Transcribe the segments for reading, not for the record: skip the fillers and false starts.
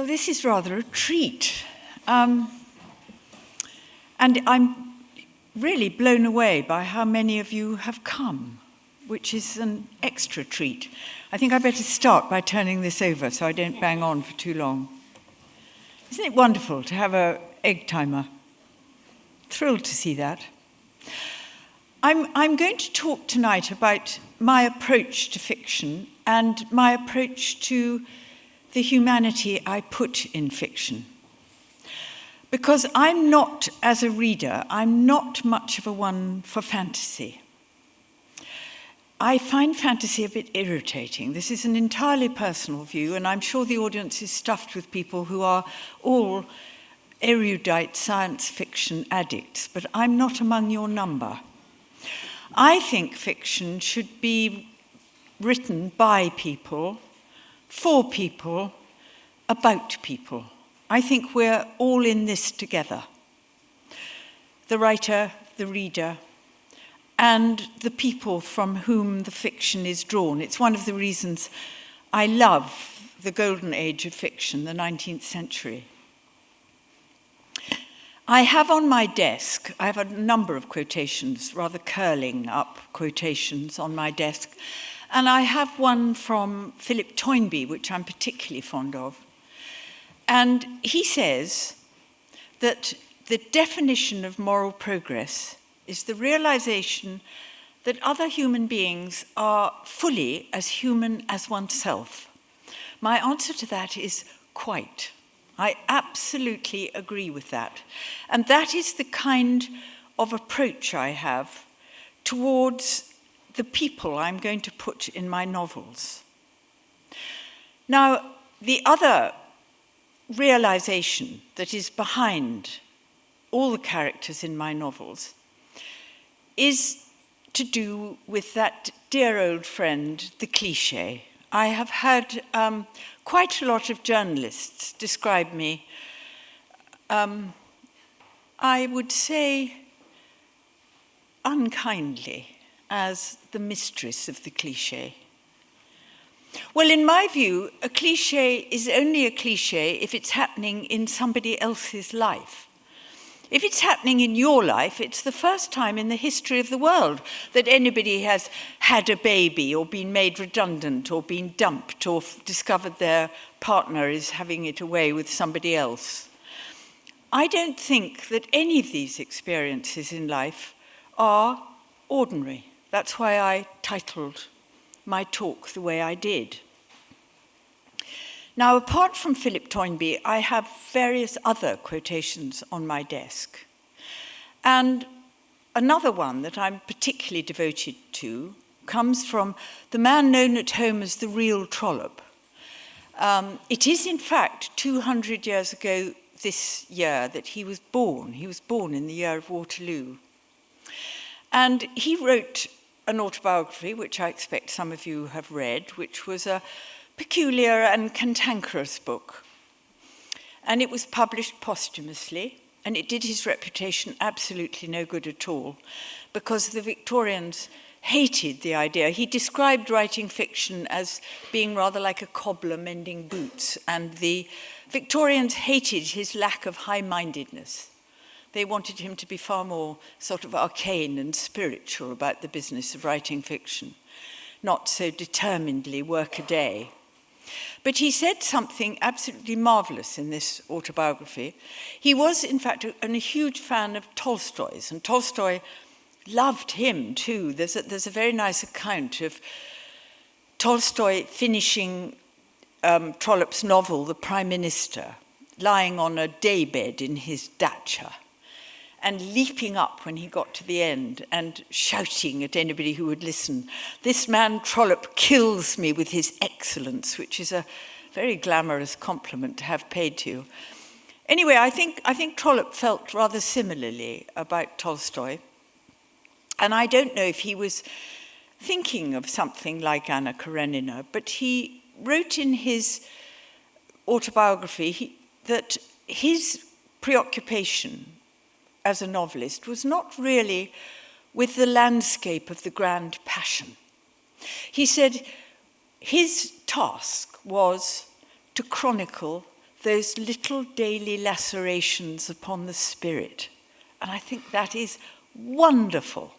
Well, this is rather a treat. And I'm really blown away by how many of you have come, which is an extra treat. I think I better start by turning this over so I don't bang on for too long. Isn't it wonderful to have an egg timer? Thrilled to see that. I'm going to talk tonight about my approach to fiction and my approach to the humanity I put in fiction. Because I'm not, as a reader, I'm not much of a one for fantasy. I find fantasy a bit irritating. This is an entirely personal view, and I'm sure the audience is stuffed with people who are all erudite science fiction addicts, but I'm not among your number. I think fiction should be written by people, for people, about people. I think we're all in this together. The writer, the reader, and the people from whom the fiction is drawn. It's one of the reasons I love the golden age of fiction, the 19th century. I have on my desk, I have a number of quotations, rather curling up quotations on my desk, and I have one from Philip Toynbee, which I'm particularly fond of. And he says that the definition of moral progress is the realization that other human beings are fully as human as oneself. My answer to that is quite. I absolutely agree with that. And that is the kind of approach I have towards the people I'm going to put in my novels. Now, the other realization that is behind all the characters in my novels is to do with that dear old friend, the cliché. I have had quite a lot of journalists describe me, I would say unkindly, as the mistress of the cliché. Well, in my view, a cliché is only a cliché if it's happening in somebody else's life. If it's happening in your life, it's the first time in the history of the world that anybody has had a baby or been made redundant or been dumped or discovered their partner is having it away with somebody else. I don't think that any of these experiences in life are ordinary. That's why I titled my talk the way I did. Now, apart from Philip Toynbee, I have various other quotations on my desk. And another one that I'm particularly devoted to comes from the man known at home as the real Trollope. It is, in fact, 200 years ago this year that he was born. He was born in the year of Waterloo. And he wrote an autobiography, which I expect some of you have read, which was a peculiar and cantankerous book. And it was published posthumously, and it did his reputation absolutely no good at all, because the Victorians hated the idea. He described writing fiction as being rather like a cobbler mending boots, and the Victorians hated his lack of high-mindedness. They wanted him to be far more sort of arcane and spiritual about the business of writing fiction, not so determinedly work a day. But he said something absolutely marvelous in this autobiography. He was, in fact, a huge fan of Tolstoy's, and Tolstoy loved him too. There's a very nice account of Tolstoy finishing Trollope's novel, The Prime Minister, lying on a daybed in his dacha, and leaping up when he got to the end and shouting at anybody who would listen, "This man Trollope kills me with his excellence," which is a very glamorous compliment to have paid to you. Anyway, I think Trollope felt rather similarly about Tolstoy. And I don't know if he was thinking of something like Anna Karenina, but he wrote in his autobiography that his preoccupation as a novelist was not really with the landscape of the grand passion. He said his task was to chronicle those little daily lacerations upon the spirit. And I think that is wonderful.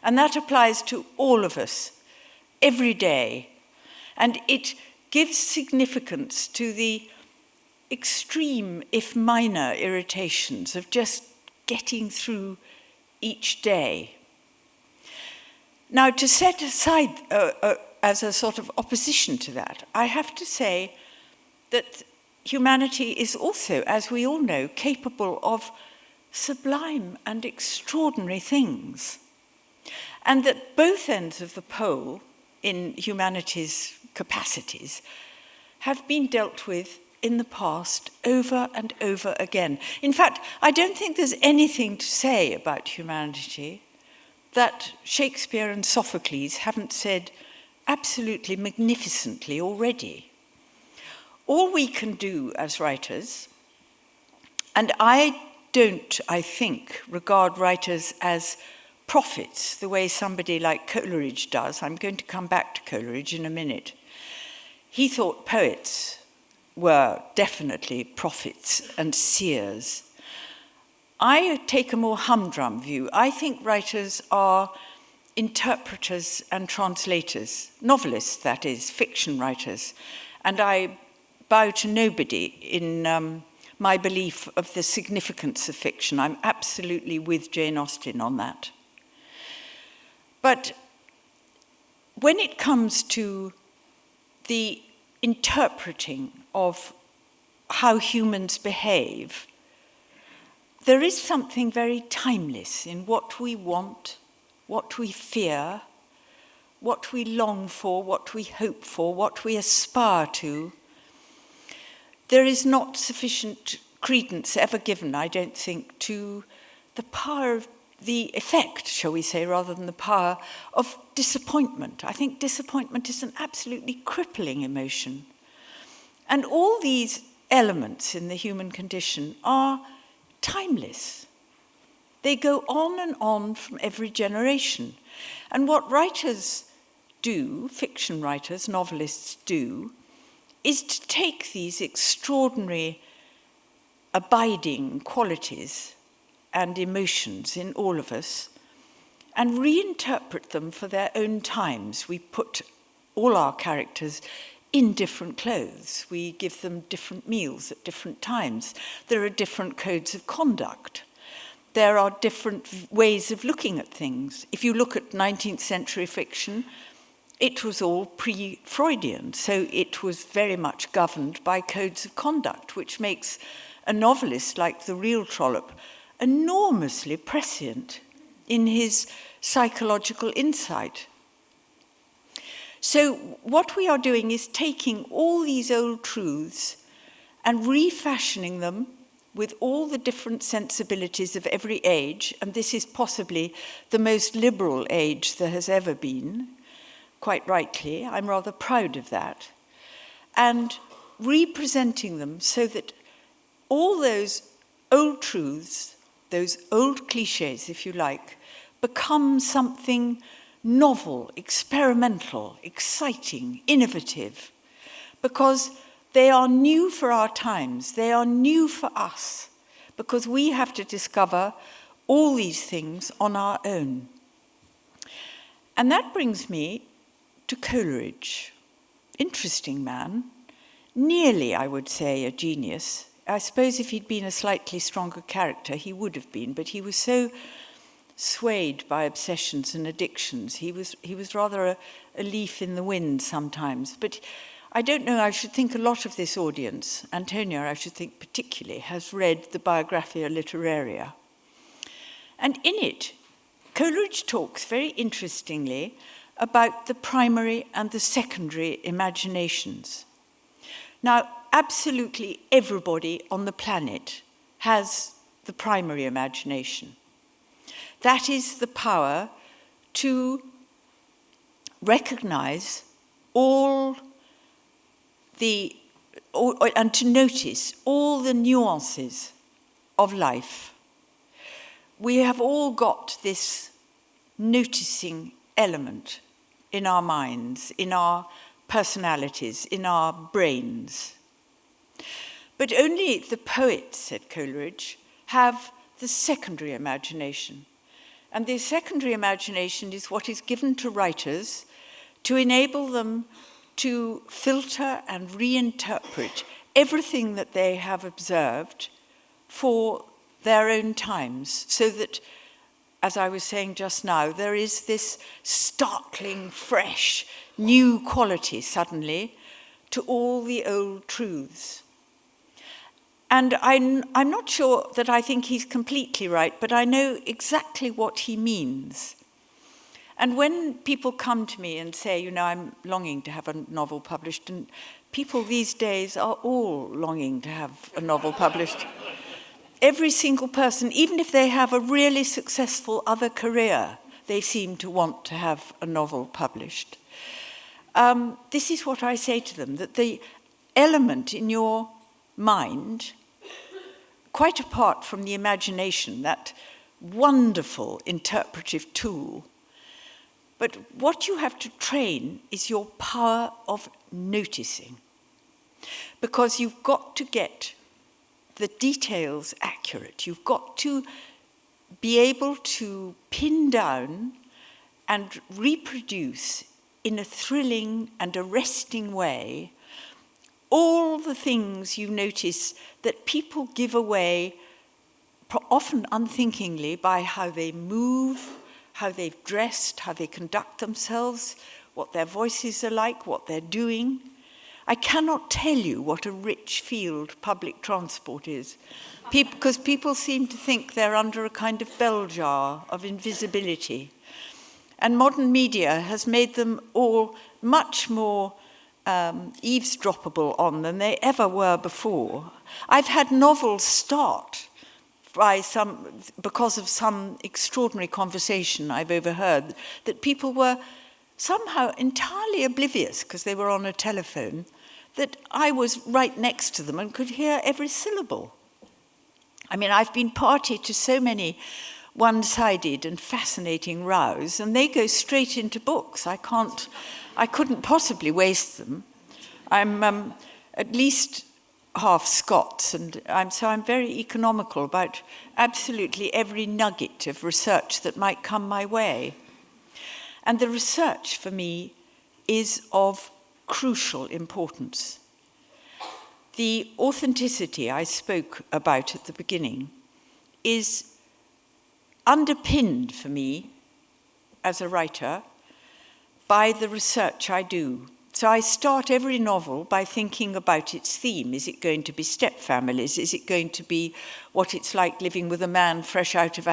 And that applies to all of us every day. And it gives significance to the extreme, if minor, irritations of just getting through each day. Now, to set aside, as a sort of opposition to that, I have to say that humanity is also, as we all know, capable of sublime and extraordinary things. And that both ends of the pole in humanity's capacities have been dealt with in the past over and over again. In fact, I don't think there's anything to say about humanity that Shakespeare and Sophocles haven't said absolutely magnificently already. All we can do as writers, and I think, regard writers as prophets the way somebody like Coleridge does. I'm going to come back to Coleridge in a minute. He thought poets were definitely prophets and seers. I take a more humdrum view. I think writers are interpreters and translators, novelists, that is, fiction writers. And I bow to nobody in my belief of the significance of fiction. I'm absolutely with Jane Austen on that. But when it comes to the interpreting of how humans behave, there is something very timeless in what we want, what we fear, what we long for, what we hope for, what we aspire to. There is not sufficient credence ever given, I don't think, to the power of the effect, shall we say, rather than the power of disappointment. I think disappointment is an absolutely crippling emotion. And all these elements in the human condition are timeless. They go on and on from every generation. And what writers do, fiction writers, novelists do, is to take these extraordinary abiding qualities and emotions in all of us and reinterpret them for their own times. We put all our characters in different clothes. We give them different meals at different times. There are different codes of conduct. There are different ways of looking at things. If you look at 19th century fiction, it was all pre-Freudian, so it was very much governed by codes of conduct, which makes a novelist like the real Trollope enormously prescient in his psychological insight. So what we are doing is taking all these old truths and refashioning them with all the different sensibilities of every age, and this is possibly the most liberal age there has ever been, quite rightly. I'm rather proud of that. And representing them so that all those old truths, those old cliches, if you like, become something novel, experimental, exciting, innovative, because they are new for our times, they are new for us, because we have to discover all these things on our own. And that brings me to Coleridge. Interesting man, nearly, I would say, a genius. I suppose if he'd been a slightly stronger character, he would have been, but he was so swayed by obsessions and addictions. He was rather a leaf in the wind sometimes. But I don't know, I should think a lot of this audience, Antonia, I should think particularly, has read the Biographia Literaria. And in it, Coleridge talks very interestingly about the primary and the secondary imaginations. Now, absolutely everybody on the planet has the primary imagination. That is the power to recognize and to notice all the nuances of life. We have all got this noticing element in our minds, in our personalities, in our brains. But only the poets, said Coleridge, have the secondary imagination. And the secondary imagination is what is given to writers to enable them to filter and reinterpret everything that they have observed for their own times, so that, as I was saying just now, there is this startling, fresh, new quality suddenly to all the old truths. And I'm not sure that I think he's completely right, but I know exactly what he means. And when people come to me and say, you know, I'm longing to have a novel published, and people these days are all longing to have a novel published. Every single person, even if they have a really successful other career, they seem to want to have a novel published. This is what I say to them, that the element in your mind, quite apart from the imagination, that wonderful interpretive tool, but what you have to train is your power of noticing. Because you've got to get the details accurate. You've got to be able to pin down and reproduce in a thrilling and arresting way all the things you notice that people give away, often unthinkingly, by how they move, how they've dressed, how they conduct themselves, what their voices are like, what they're doing. I cannot tell you what a rich field public transport is, because people seem to think they're under a kind of bell jar of invisibility. And modern media has made them all much more eavesdroppable on than they ever were before. I've had novels start because of some extraordinary conversation I've overheard, that people were somehow entirely oblivious, because they were on a telephone, that I was right next to them and could hear every syllable. I mean, I've been party to so many one-sided and fascinating rows, and they go straight into books. I couldn't possibly waste them. I'm at least half Scots, and I'm very economical about absolutely every nugget of research that might come my way. And the research for me is of crucial importance. The authenticity I spoke about at the beginning is underpinned for me as a writer by the research I do. So I start every novel by thinking about its theme. Is it going to be stepfamilies? Is it going to be what it's like living with a man fresh out of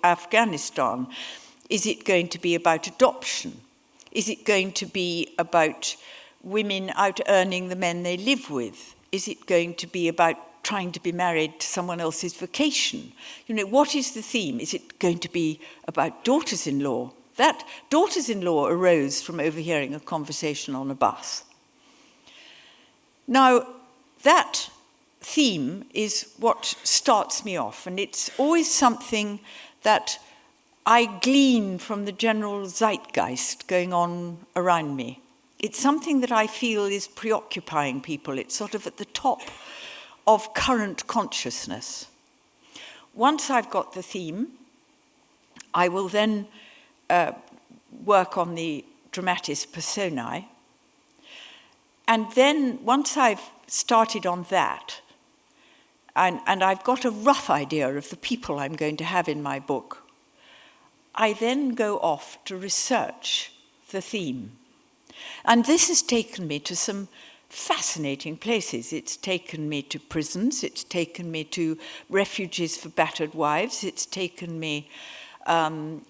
Afghanistan? Is it going to be about adoption? Is it going to be about women out earning the men they live with? Is it going to be about trying to be married to someone else's vacation? You know, what is the theme? Is it going to be about daughters-in-law? That daughters-in-law arose from overhearing a conversation on a bus. Now, that theme is what starts me off, and it's always something that I glean from the general zeitgeist going on around me. It's something that I feel is preoccupying people. It's sort of at the top of current consciousness. Once I've got the theme, I will then work on the dramatis personae. And then once I've started on that, and I've got a rough idea of the people I'm going to have in my book, I then go off to research the theme. And this has taken me to some fascinating places. It's taken me to prisons, it's taken me to refuges for battered wives, it's taken me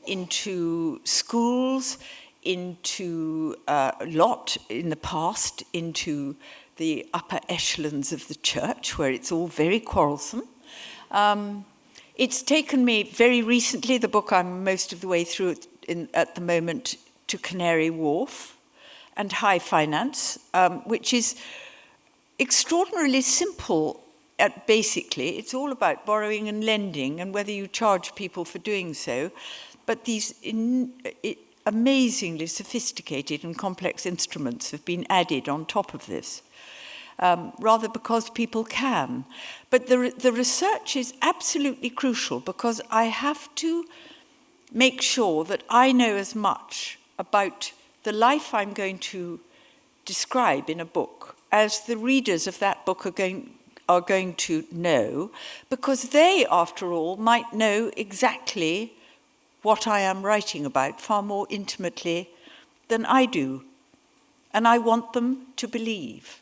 into schools, into a lot in the past, into the upper echelons of the church, where it's all very quarrelsome. It's taken me very recently, the book I'm most of the way through at the moment, to Canary Wharf and high finance, which is extraordinarily simple. Basically, it's all about borrowing and lending and whether you charge people for doing so. But these amazingly sophisticated and complex instruments have been added on top of this. rather because people can. But the research is absolutely crucial, because I have to make sure that I know as much about the life I'm going to describe in a book as the readers of that book are going to know, because they, after all, might know exactly what I am writing about far more intimately than I do. And I want them to believe.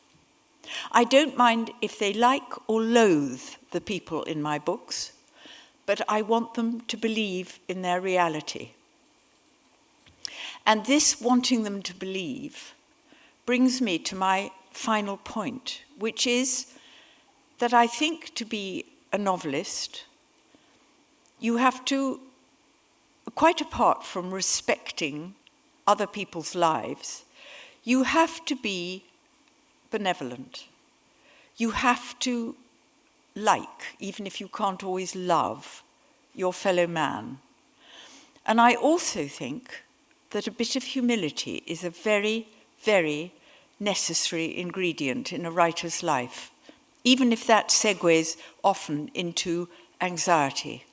I don't mind if they like or loathe the people in my books, but I want them to believe in their reality. And this wanting them to believe brings me to my final point, which is that I think to be a novelist, you have to, quite apart from respecting other people's lives, you have to be benevolent. You have to like, even if you can't always love, your fellow man. And I also think that a bit of humility is a very, very necessary ingredient in a writer's life, even if that segues often into anxiety.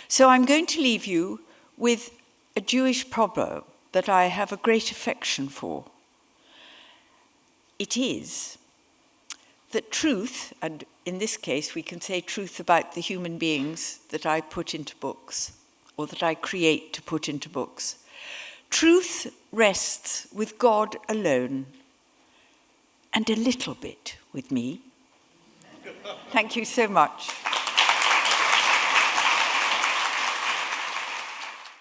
So I'm going to leave you with a Jewish proverb that I have a great affection for. It is that truth, and in this case we can say truth about the human beings that I put into books, or that I create to put into books, truth rests with God alone, and a little bit with me. Thank you so much.